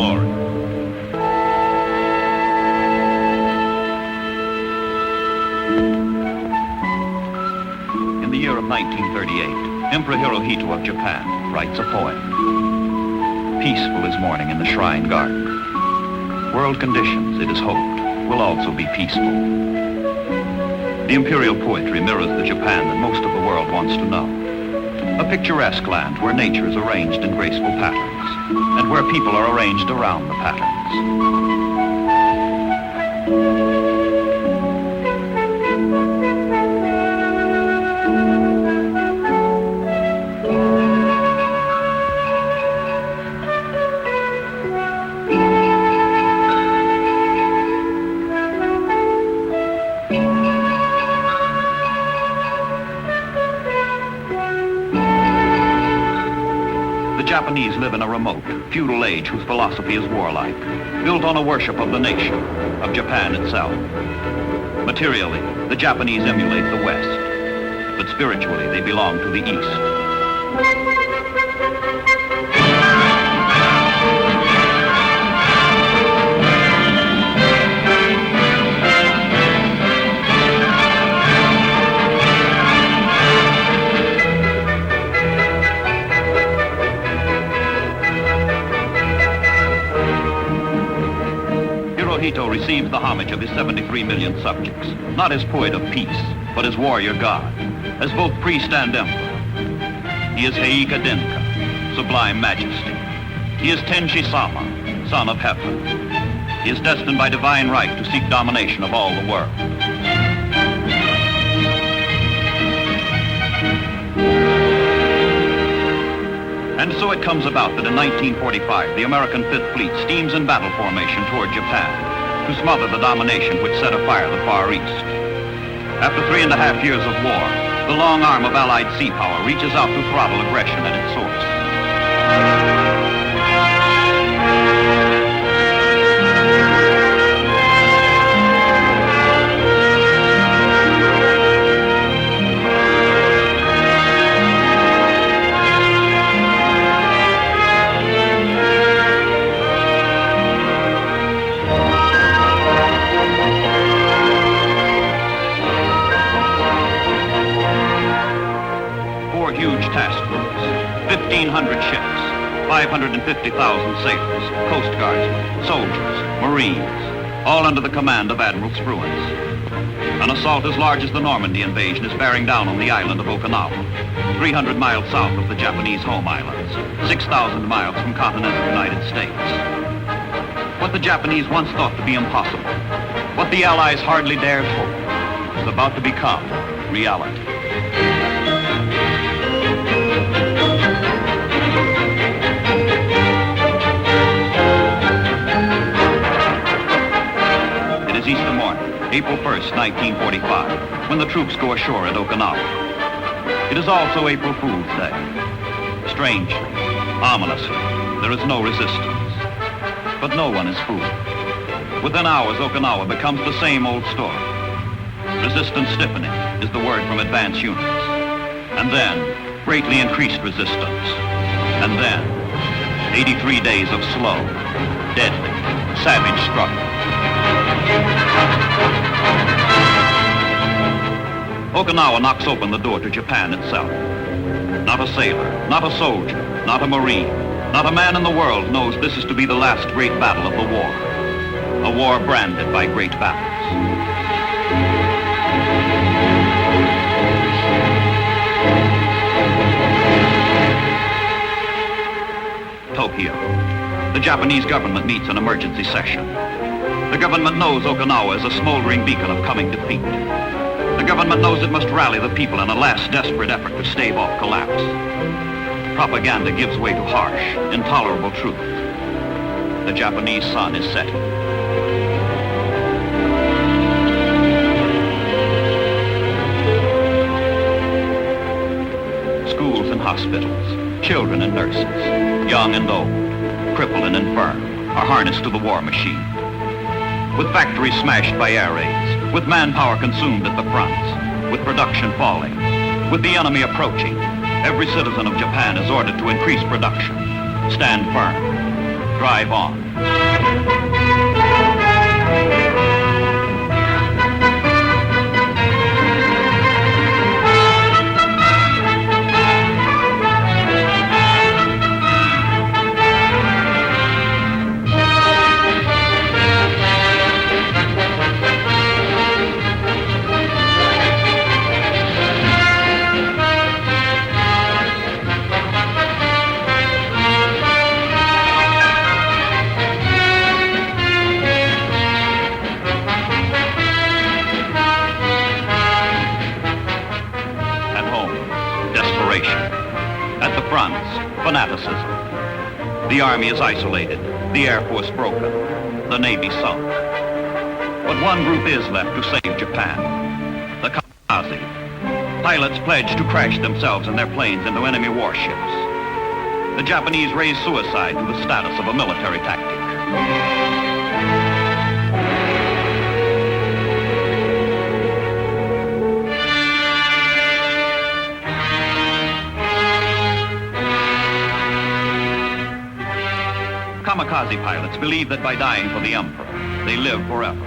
glory. In the year of 1938, Emperor Hirohito of Japan writes a poem. Peaceful is morning in the shrine garden. World conditions, it is hoped, will also be peaceful. The imperial poetry mirrors the Japan that most of the world wants to know. A picturesque land where nature is arranged in graceful patterns, and where people are arranged around the patterns. The Japanese live in a remote, feudal age whose philosophy is warlike, built on a worship of the nation, of Japan itself. Materially, the Japanese emulate the West, but spiritually they belong to the East. Hirohito receives the homage of his 73 million subjects, not as poet of peace, but as warrior god, as both priest and emperor. He is heroically, sublime majesty. He is Tenshi-sama, son of heaven. He is destined by divine right to seek domination of all the world. And so it comes about that in 1945, the American Fifth Fleet steams in battle formation toward Japan to smother the domination which set afire the Far East. After 3.5 years of war, the long arm of Allied sea power reaches out to throttle aggression at its source. Huge task groups, 1,500 ships, 550,000 sailors, coast guardsmen, soldiers, marines, all under the command of Admiral Spruance. An assault as large as the Normandy invasion is bearing down on the island of Okinawa, 300 miles south of the Japanese home islands, 6,000 miles from continental United States. What the Japanese once thought to be impossible, what the Allies hardly dared hope, is about to become reality. Easter morning, April 1st, 1945, when the troops go ashore at Okinawa. It is also April Fool's Day. Strangely, ominously, there is no resistance. But no one is fooled. Within hours, Okinawa becomes the same old story. Resistance stiffening is the word from advance units. And then, greatly increased resistance. And then, 83 days of slow, deadly, savage struggle. Okinawa knocks open the door to Japan itself. Not a sailor, not a soldier, not a marine, not a man in the world knows this is to be the last great battle of the war. A war branded by great battles. Tokyo. The Japanese government meets an emergency session. The government knows Okinawa is a smoldering beacon of coming defeat. The government knows it must rally the people in a last desperate effort to stave off collapse. Propaganda gives way to harsh, intolerable truth. The Japanese sun is setting. Schools and hospitals, children and nurses, young and old, crippled and infirm, are harnessed to the war machine. With factories smashed by air raids, with manpower consumed at the fronts, with production falling, with the enemy approaching, every citizen of Japan is ordered to increase production, stand firm, drive on. At the fronts, fanaticism. The Army is isolated, the Air Force broken, the Navy sunk. But one group is left to save Japan, the Kamikaze. Pilots pledge to crash themselves and their planes into enemy warships. The Japanese raise suicide to the status of a military tactic. Kamikaze pilots believe that by dying for the Emperor, they live forever.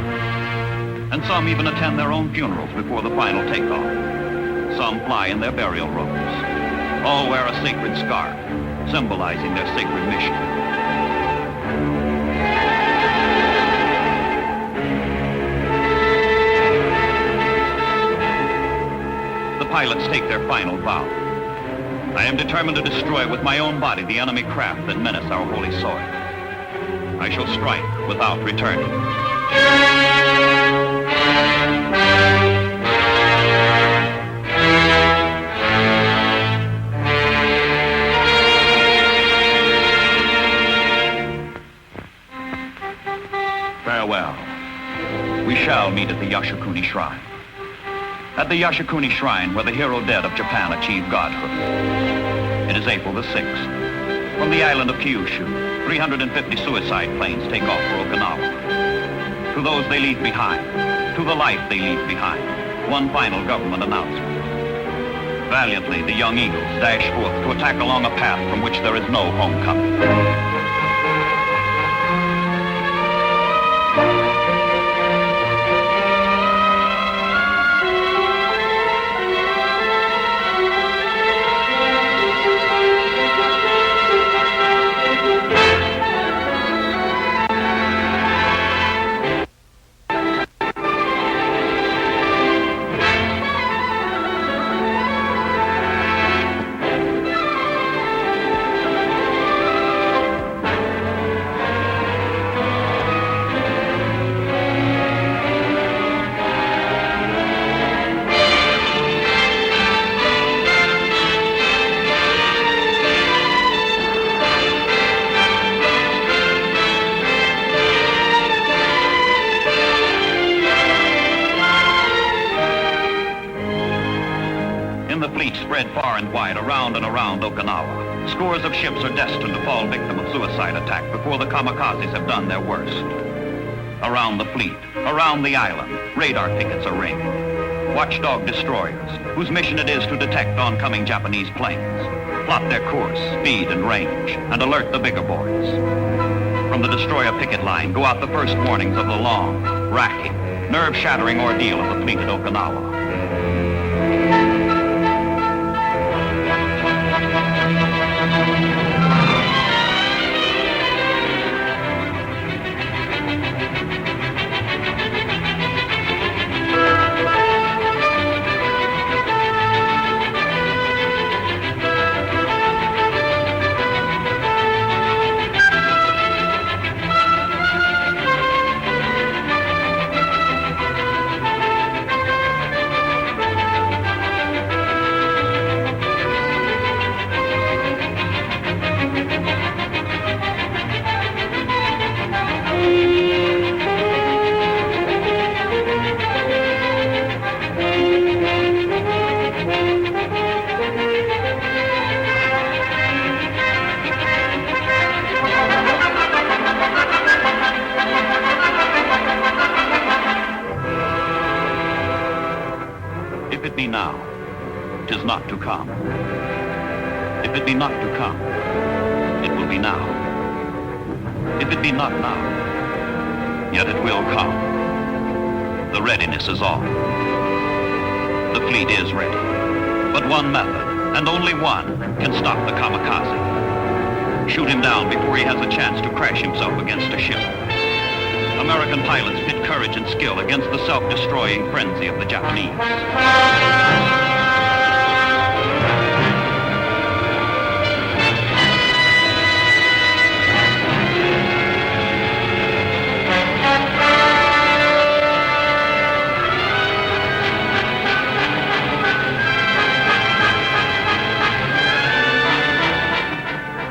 And some even attend their own funerals before the final takeoff. Some fly in their burial robes. All wear a sacred scarf, symbolizing their sacred mission. The pilots take their final vow. I am determined to destroy with my own body the enemy craft that menace our holy soil. I shall strike without returning. Farewell. We shall meet at the Yasukuni Shrine. At the Yasukuni Shrine, where the hero dead of Japan achieved godhood. It is April the 6th. From the island of Kyushu, 350 suicide planes take off for Okinawa. To those they leave behind, to the life they leave behind, one final government announcement. Valiantly, the young eagles dash forth to attack along a path from which there is no homecoming. Spread far and wide around and around Okinawa. Scores of ships are destined to fall victim of suicide attack before the kamikazes have done their worst. Around the fleet, around the island, radar pickets are ringed. Watchdog destroyers, whose mission it is to detect oncoming Japanese planes, plot their course, speed, and range, and alert the bigger boys. From the destroyer picket line go out the first warnings of the long, racking, nerve-shattering ordeal of the fleet at Okinawa. If it be now, 'tis not to come. If it be not to come, it will be now. if it be not now. Yet it will come. The readiness is on. The fleet is ready. But one method, and only one, can stop the Kamikaze. Shoot him down before he has a chance to crash himself against a ship. American pilots pit courage and skill against the self-destroying frenzy of the Japanese.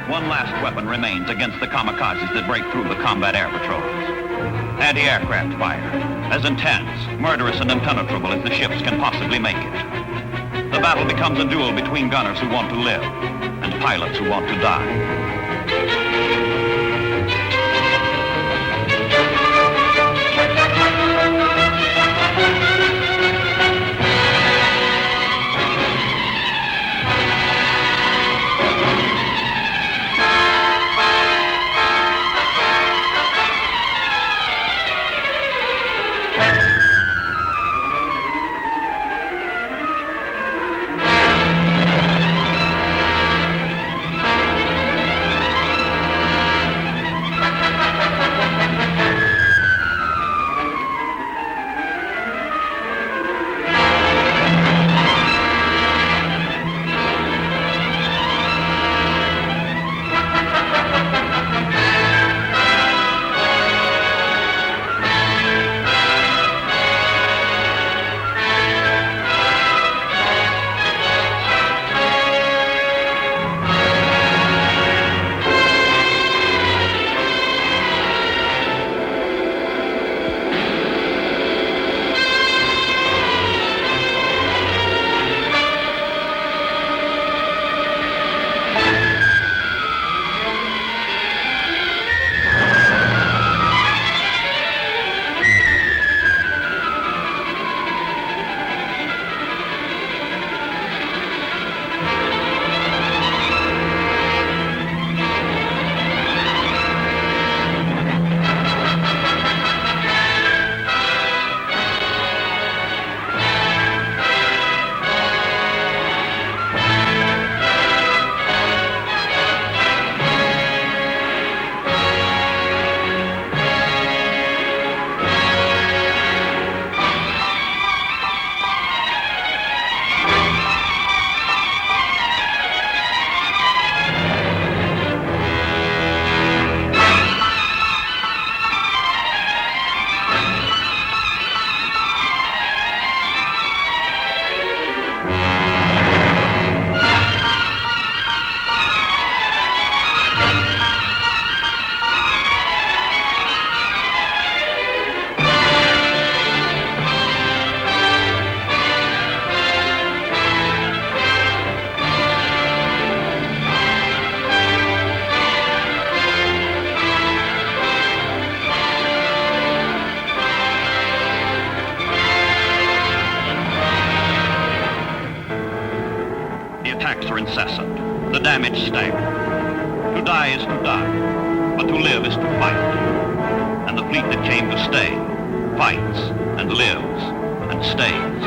One last weapon remains against the kamikazes that break through the combat air patrols. Anti-aircraft fire, as intense, murderous, and impenetrable as the ships can possibly make it. The battle becomes a duel between gunners who want to live and pilots who want to die. Are incessant, the damage staggering. To die is to die, but to live is to fight. And the fleet that came to stay fights and lives and stays.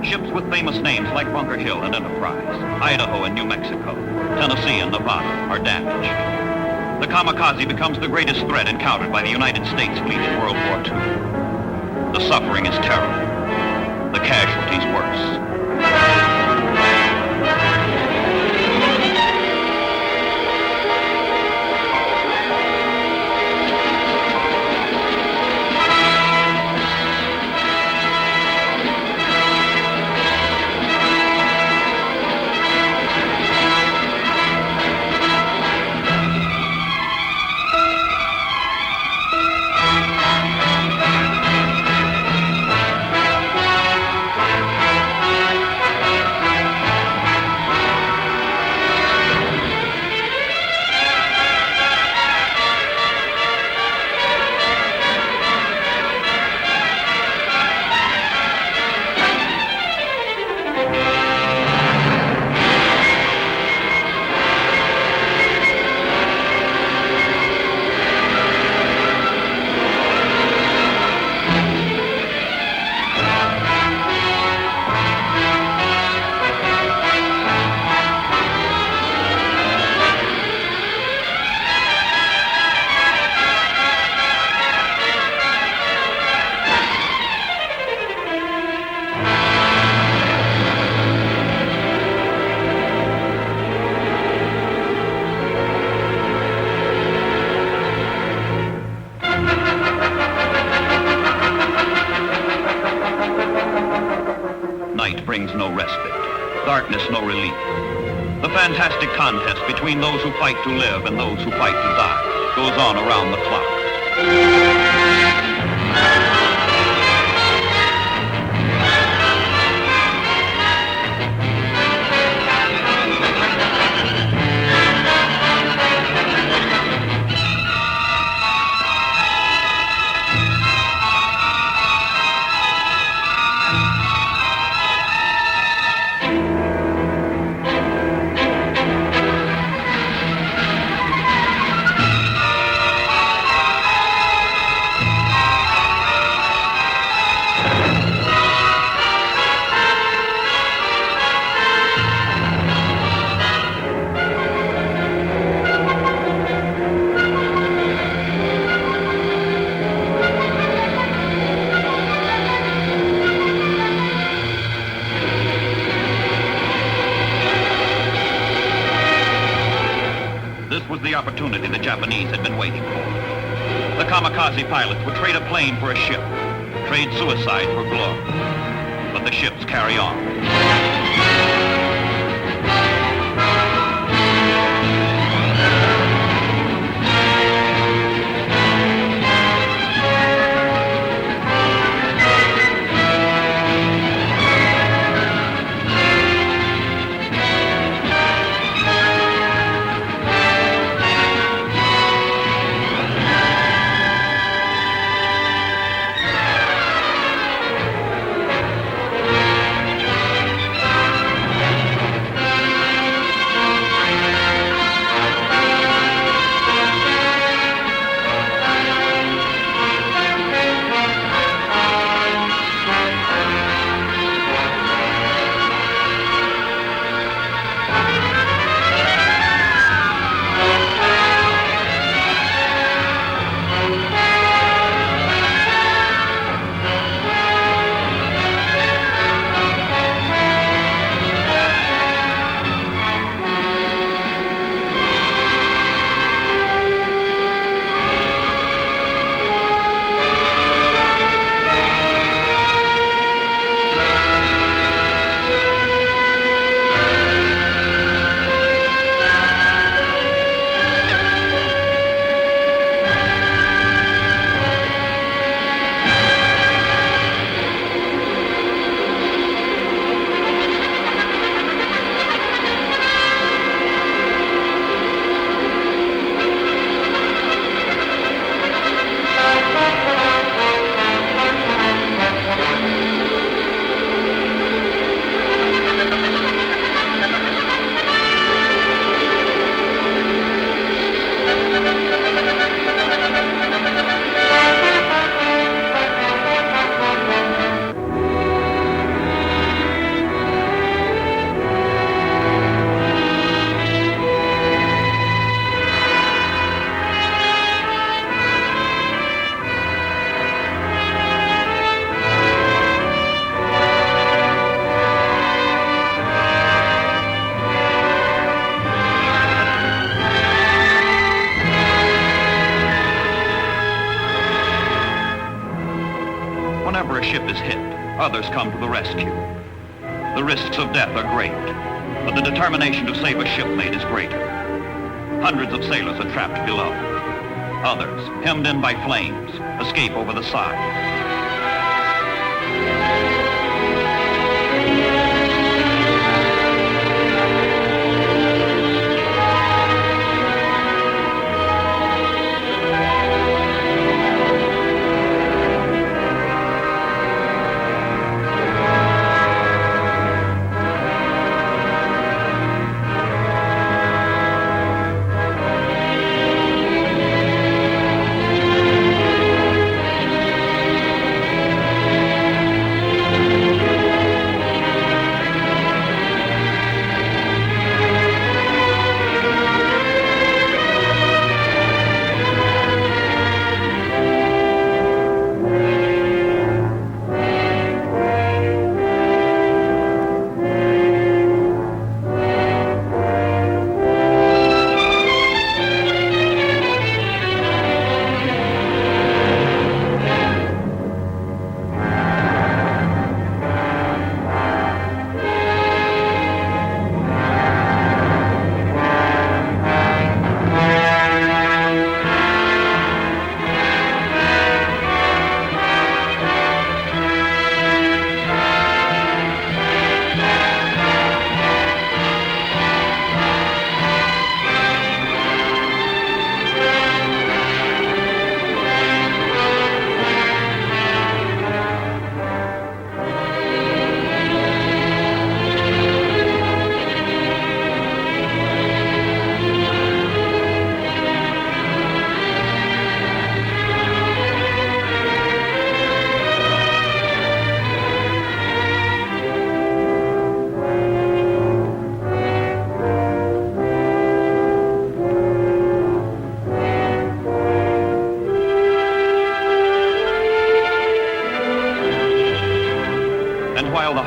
Ships with famous names like Bunker Hill and Enterprise, Idaho and New Mexico, Tennessee and Nevada are damaged. The Kamikaze becomes the greatest threat encountered by the United States fleet in World War II. The suffering is terrible. The casualties worse. brings no respite, darkness no relief. The fantastic contest between those who fight to live and those who fight to die goes on around the clock. This was the opportunity the Japanese had been waiting for. The Kamikaze pilots would trade a plane for a ship, trade suicide for glory. But the ships carry on. Whenever a ship is hit, others come to the rescue. The risks of death are great, but the determination to save a shipmate is greater. Hundreds of sailors are trapped below. Others, hemmed in by flames, escape over the side.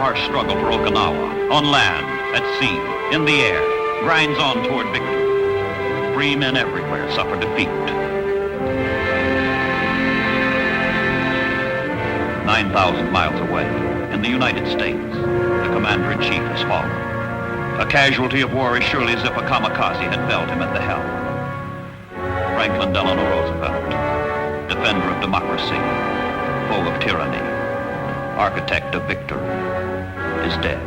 harsh struggle for Okinawa, on land, at sea, in the air, grinds on toward victory. Free men everywhere suffer defeat. 9,000 miles away, in the United States, the commander-in-chief has fallen. A casualty of war as surely as if a kamikaze had felled him at the helm. Franklin Delano Roosevelt, defender of democracy, foe of tyranny, architect of victory, is dead.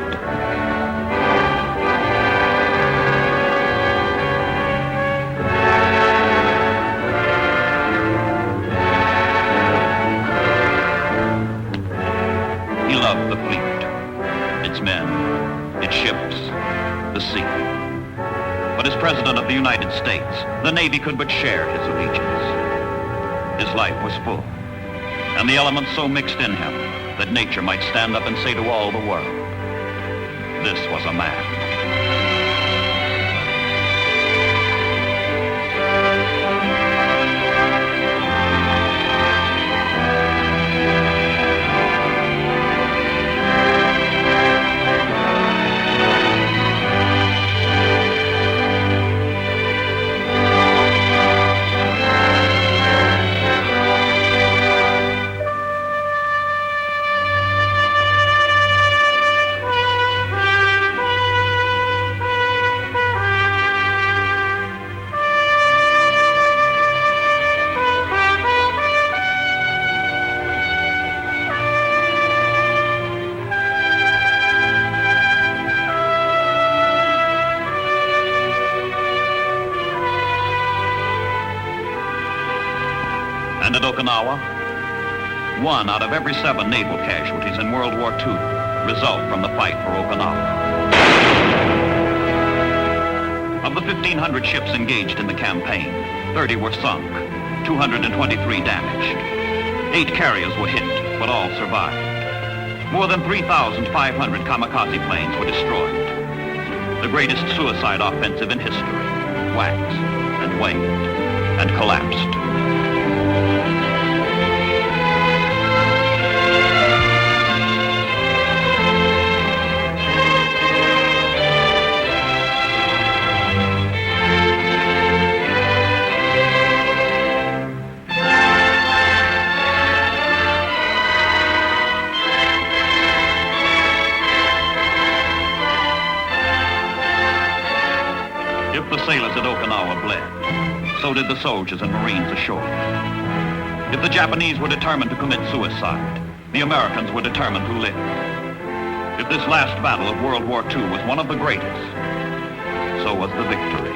He loved the fleet, its men, its ships, the sea. But as President of the United States, the Navy could but share his allegiance. His life was full, and the elements so mixed in him that nature might stand up and say to all the world, this was a man. And at Okinawa, 1 out of every 7 naval casualties in World War II result from the fight for Okinawa. Of the 1,500 ships engaged in the campaign, 30 were sunk, 223 damaged. 8 carriers were hit, but all survived. More than 3,500 kamikaze planes were destroyed. The greatest suicide offensive in history, waxed and waned and collapsed. If the sailors at Okinawa bled, so did the soldiers and Marines ashore. If the Japanese were determined to commit suicide, the Americans were determined to live. If this last battle of World War II was one of the greatest, so was the victory.